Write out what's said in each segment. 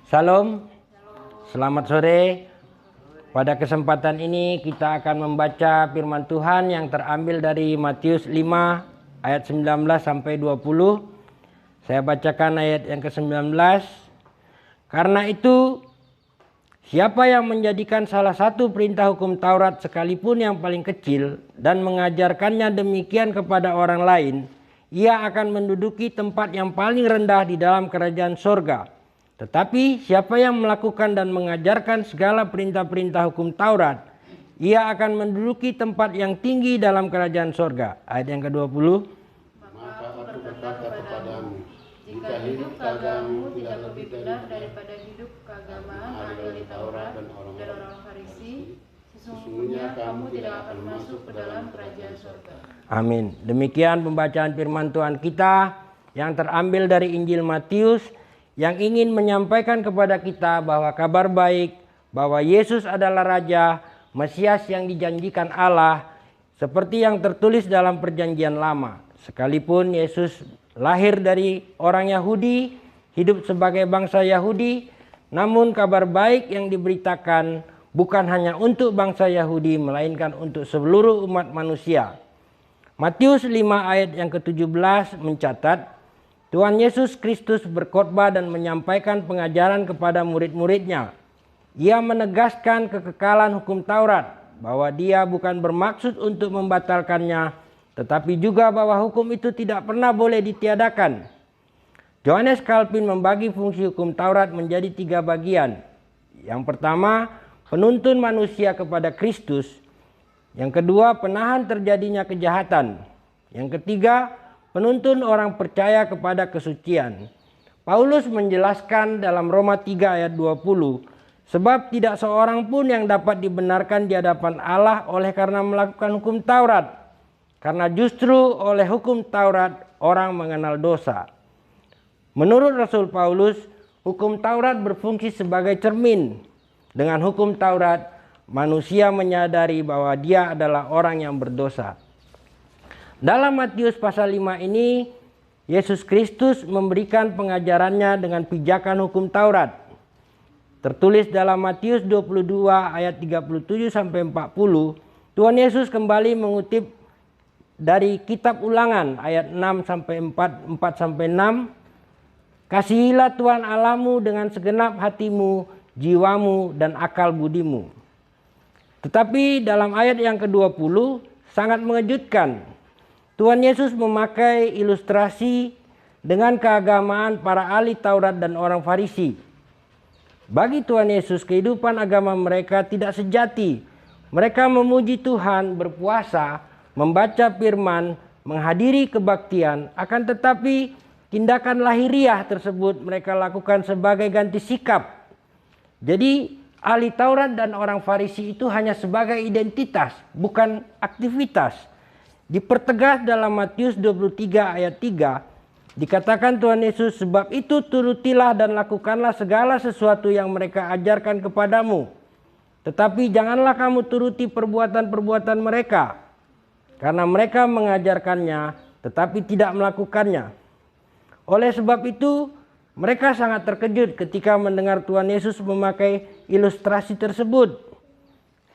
Shalom, selamat sore. Pada kesempatan ini kita akan membaca firman Tuhan yang terambil dari Matius 5 ayat 19 sampai 20. Saya bacakan ayat yang ke-19. Karena itu, siapa yang menjadikan salah satu perintah hukum Taurat sekalipun yang paling kecil dan mengajarkannya demikian kepada orang lain, ia akan menduduki tempat yang paling rendah di dalam kerajaan sorga. Tetapi siapa yang melakukan dan mengajarkan segala perintah-perintah hukum Taurat, ia akan menduduki tempat yang tinggi dalam kerajaan sorga. Ayat yang ke-20. Maka aku berkata kepadamu, jika hidup keagamamu tidak lebih benar daripada hidup keagamaan ahli Taurat dan orang Farisi, sesungguhnya kamu tidak akan masuk ke dalam kerajaan sorga. Amin. Demikian pembacaan firman Tuhan kita yang terambil dari Injil Matius, yang ingin menyampaikan kepada kita bahwa kabar baik bahwa Yesus adalah Raja, Mesias yang dijanjikan Allah, seperti yang tertulis dalam Perjanjian Lama. Sekalipun Yesus lahir dari orang Yahudi, hidup sebagai bangsa Yahudi, namun kabar baik yang diberitakan bukan hanya untuk bangsa Yahudi, melainkan untuk seluruh umat manusia. Matius 5 ayat yang ke-17 mencatat, Tuhan Yesus Kristus berkhotbah dan menyampaikan pengajaran kepada murid-muridnya. Ia menegaskan kekekalan hukum Taurat, bahwa dia bukan bermaksud untuk membatalkannya, tetapi juga bahwa hukum itu tidak pernah boleh ditiadakan. Johannes Calvin membagi fungsi hukum Taurat menjadi 3 bagian. Yang pertama, penuntun manusia kepada Kristus. Yang kedua, penahan terjadinya kejahatan. Yang ketiga, penuntun orang percaya kepada kesucian. Paulus menjelaskan dalam Roma 3 ayat 20, sebab tidak seorang pun yang dapat dibenarkan di hadapan Allah oleh karena melakukan hukum Taurat. Karena justru oleh hukum Taurat orang mengenal dosa. Menurut Rasul Paulus, hukum Taurat berfungsi sebagai cermin. Dengan hukum Taurat, manusia menyadari bahwa dia adalah orang yang berdosa. Dalam Matius pasal 5 ini, Yesus Kristus memberikan pengajarannya dengan pijakan hukum Taurat. Tertulis dalam Matius 22 ayat 37 sampai 40, Tuhan Yesus kembali mengutip dari kitab Ulangan ayat 6 sampai 4 sampai 6. Kasihilah Tuhan Allahmu dengan segenap hatimu, jiwamu, dan akal budimu. Tetapi dalam ayat yang ke-20 sangat mengejutkan. Tuhan Yesus memakai ilustrasi dengan keagamaan para ahli Taurat dan orang Farisi. Bagi Tuhan Yesus, kehidupan agama mereka tidak sejati. Mereka memuji Tuhan, berpuasa, membaca firman, menghadiri kebaktian, akan tetapi tindakan lahiriah tersebut mereka lakukan sebagai ganti sikap. Jadi ahli Taurat dan orang Farisi itu hanya sebagai identitas, bukan aktivitas. Dipertegas dalam Matius 23 ayat 3, dikatakan Tuhan Yesus, sebab itu turutilah dan lakukanlah segala sesuatu yang mereka ajarkan kepadamu. Tetapi janganlah kamu turuti perbuatan-perbuatan mereka, karena mereka mengajarkannya tetapi tidak melakukannya. Oleh sebab itu, mereka sangat terkejut ketika mendengar Tuhan Yesus memakai ilustrasi tersebut.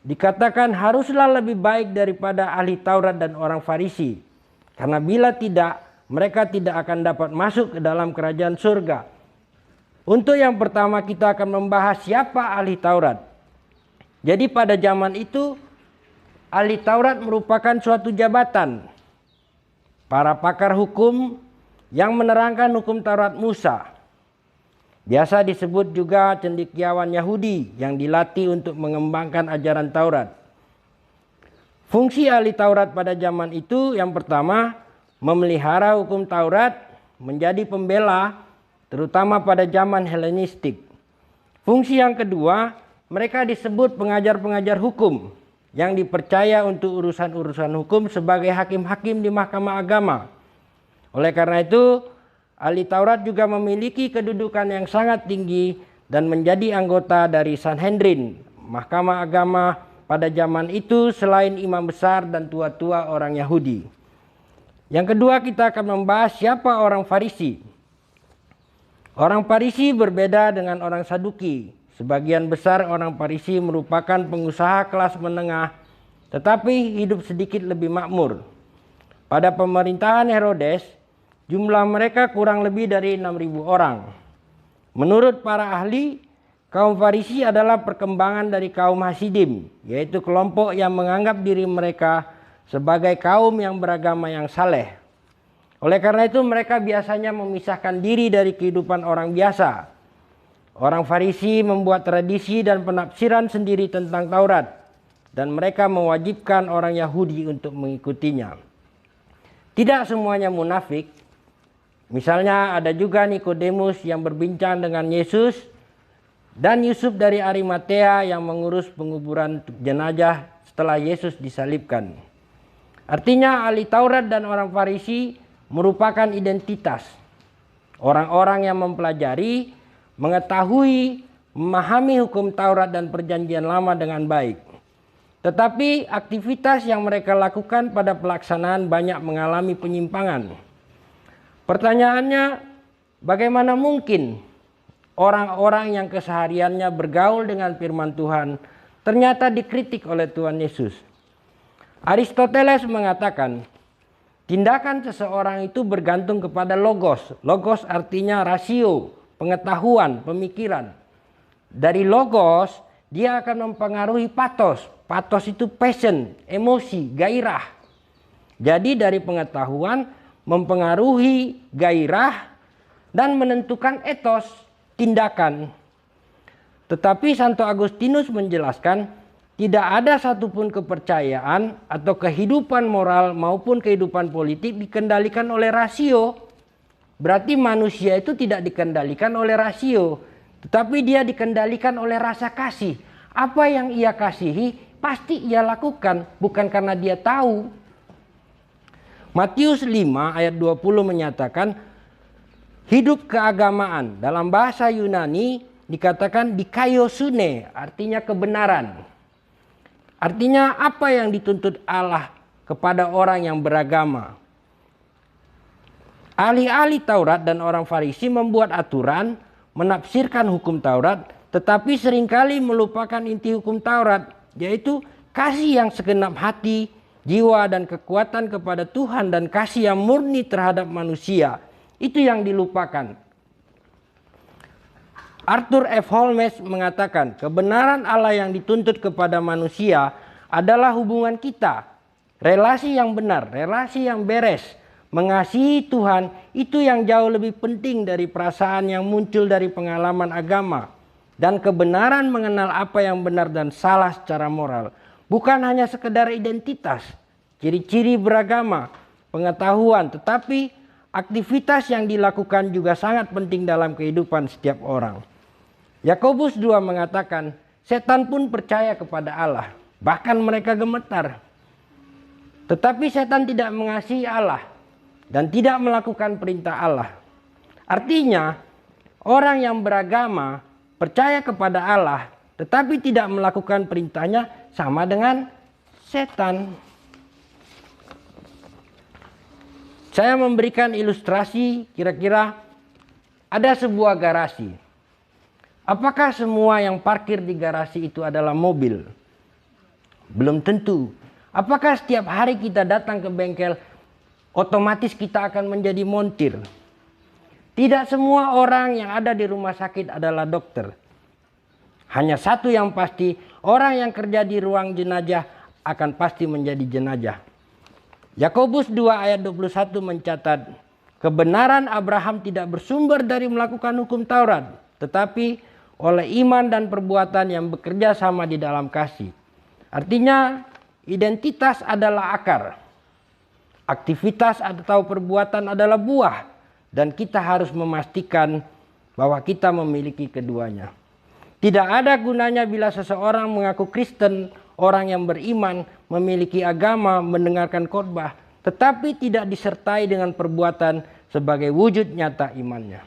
Dikatakan haruslah lebih baik daripada ahli Taurat dan orang Farisi. Karena bila tidak, mereka tidak akan dapat masuk ke dalam kerajaan surga. Untuk yang pertama kita akan membahas siapa ahli Taurat. Jadi pada zaman itu, ahli Taurat merupakan suatu jabatan. Para pakar hukum yang menerangkan hukum Taurat Musa. Biasa disebut juga cendekiawan Yahudi yang dilatih untuk mengembangkan ajaran Taurat. Fungsi ahli Taurat pada zaman itu yang pertama, memelihara hukum Taurat, menjadi pembela, terutama pada zaman Helenistik. Fungsi yang kedua, mereka disebut pengajar-pengajar hukum yang dipercaya untuk urusan-urusan hukum sebagai hakim-hakim di mahkamah agama. Oleh karena itu, ahli Taurat juga memiliki kedudukan yang sangat tinggi dan menjadi anggota dari Sanhedrin, mahkamah agama pada zaman itu selain imam besar dan tua-tua orang Yahudi. Yang kedua kita akan membahas siapa orang Farisi. Orang Farisi berbeda dengan orang Saduki. Sebagian besar orang Farisi merupakan pengusaha kelas menengah, tetapi hidup sedikit lebih makmur. Pada pemerintahan Herodes, jumlah mereka kurang lebih dari 6.000 orang. Menurut para ahli, kaum Farisi adalah perkembangan dari kaum Hasidim, yaitu kelompok yang menganggap diri mereka sebagai kaum yang beragama yang saleh. Oleh karena itu mereka biasanya memisahkan diri dari kehidupan orang biasa. Orang Farisi membuat tradisi dan penafsiran sendiri tentang Taurat, dan mereka mewajibkan orang Yahudi untuk mengikutinya. Tidak semuanya munafik. Misalnya ada juga Nikodemus yang berbincang dengan Yesus, dan Yusuf dari Arimatea yang mengurus penguburan jenazah setelah Yesus disalibkan. Artinya ahli Taurat dan orang Farisi merupakan identitas orang-orang yang mempelajari, mengetahui, memahami hukum Taurat dan Perjanjian Lama dengan baik. Tetapi aktivitas yang mereka lakukan pada pelaksanaan banyak mengalami penyimpangan. Pertanyaannya, bagaimana mungkin orang-orang yang kesehariannya bergaul dengan firman Tuhan ternyata dikritik oleh Tuhan Yesus? Aristoteles mengatakan, tindakan seseorang itu bergantung kepada logos. Logos artinya rasio, pengetahuan, pemikiran. Dari logos, dia akan mempengaruhi patos. Patos itu passion, emosi, gairah. Jadi dari pengetahuan mempengaruhi gairah dan menentukan etos, tindakan. Tetapi Santo Agustinus menjelaskan, tidak ada satupun kepercayaan atau kehidupan moral maupun kehidupan politik dikendalikan oleh rasio. Berarti manusia itu tidak dikendalikan oleh rasio, tetapi dia dikendalikan oleh rasa kasih. Apa yang ia kasihi pasti ia lakukan, bukan karena dia tahu. Matius 5 ayat 20 menyatakan, hidup keagamaan dalam bahasa Yunani dikatakan dikaiosune, artinya kebenaran. Artinya apa yang dituntut Allah kepada orang yang beragama. Ahli-ahli Taurat dan orang Farisi membuat aturan, menafsirkan hukum Taurat, tetapi seringkali melupakan inti hukum Taurat, yaitu kasih yang segenap hati, jiwa dan kekuatan kepada Tuhan dan kasih yang murni terhadap manusia. Itu yang dilupakan. Arthur F. Holmes mengatakan, kebenaran Allah yang dituntut kepada manusia adalah hubungan kita. Relasi yang benar, relasi yang beres. Mengasihi Tuhan itu yang jauh lebih penting dari perasaan yang muncul dari pengalaman agama. Dan kebenaran mengenal apa yang benar dan salah secara moral. Bukan hanya sekedar identitas, ciri-ciri beragama, pengetahuan, tetapi aktivitas yang dilakukan juga sangat penting dalam kehidupan setiap orang. Yakobus 2 mengatakan, setan pun percaya kepada Allah, bahkan mereka gemetar. Tetapi setan tidak mengasihi Allah dan tidak melakukan perintah Allah. Artinya, orang yang beragama percaya kepada Allah tetapi tidak melakukan perintahnya sama dengan setan. Saya memberikan ilustrasi, kira-kira ada sebuah garasi. Apakah semua yang parkir di garasi itu adalah mobil? Belum tentu. Apakah setiap hari kita datang ke bengkel, otomatis kita akan menjadi montir? Tidak semua orang yang ada di rumah sakit adalah dokter. Hanya satu yang pasti, orang yang kerja di ruang jenazah akan pasti menjadi jenazah. Yakobus 2 ayat 21 mencatat, kebenaran Abraham tidak bersumber dari melakukan hukum Taurat, tetapi oleh iman dan perbuatan yang bekerja sama di dalam kasih. Artinya identitas adalah akar, aktivitas atau perbuatan adalah buah, dan kita harus memastikan bahwa kita memiliki keduanya. Tidak ada gunanya bila seseorang mengaku Kristen, orang yang beriman, memiliki agama, mendengarkan khotbah, tetapi tidak disertai dengan perbuatan sebagai wujud nyata imannya.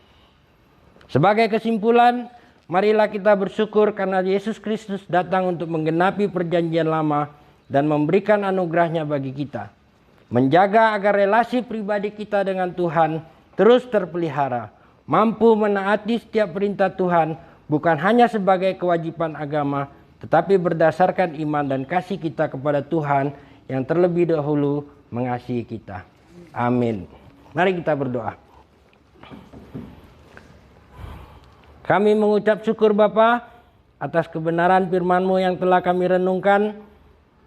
Sebagai kesimpulan, marilah kita bersyukur karena Yesus Kristus datang untuk menggenapi perjanjian lama dan memberikan anugerahnya bagi kita. Menjaga agar relasi pribadi kita dengan Tuhan terus terpelihara. mampu menaati setiap perintah Tuhan, bukan hanya sebagai kewajiban agama, tetapi berdasarkan iman dan kasih kita kepada Tuhan yang terlebih dahulu mengasihi kita. Amin. Mari kita berdoa. Kami mengucap syukur Bapa atas kebenaran firman-Mu yang telah kami renungkan.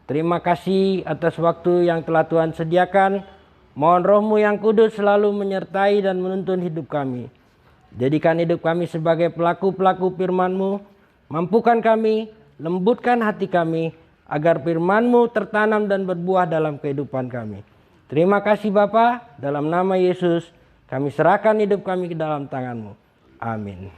Terima kasih atas waktu yang telah Tuhan sediakan. Mohon Roh-Mu yang kudus selalu menyertai dan menuntun hidup kami. Jadikan hidup kami sebagai pelaku-pelaku firman-Mu. Mampukan kami, lembutkan hati kami, agar firman-Mu tertanam dan berbuah dalam kehidupan kami. Terima kasih Bapa, dalam nama Yesus kami serahkan hidup kami ke dalam tangan-Mu. Amin.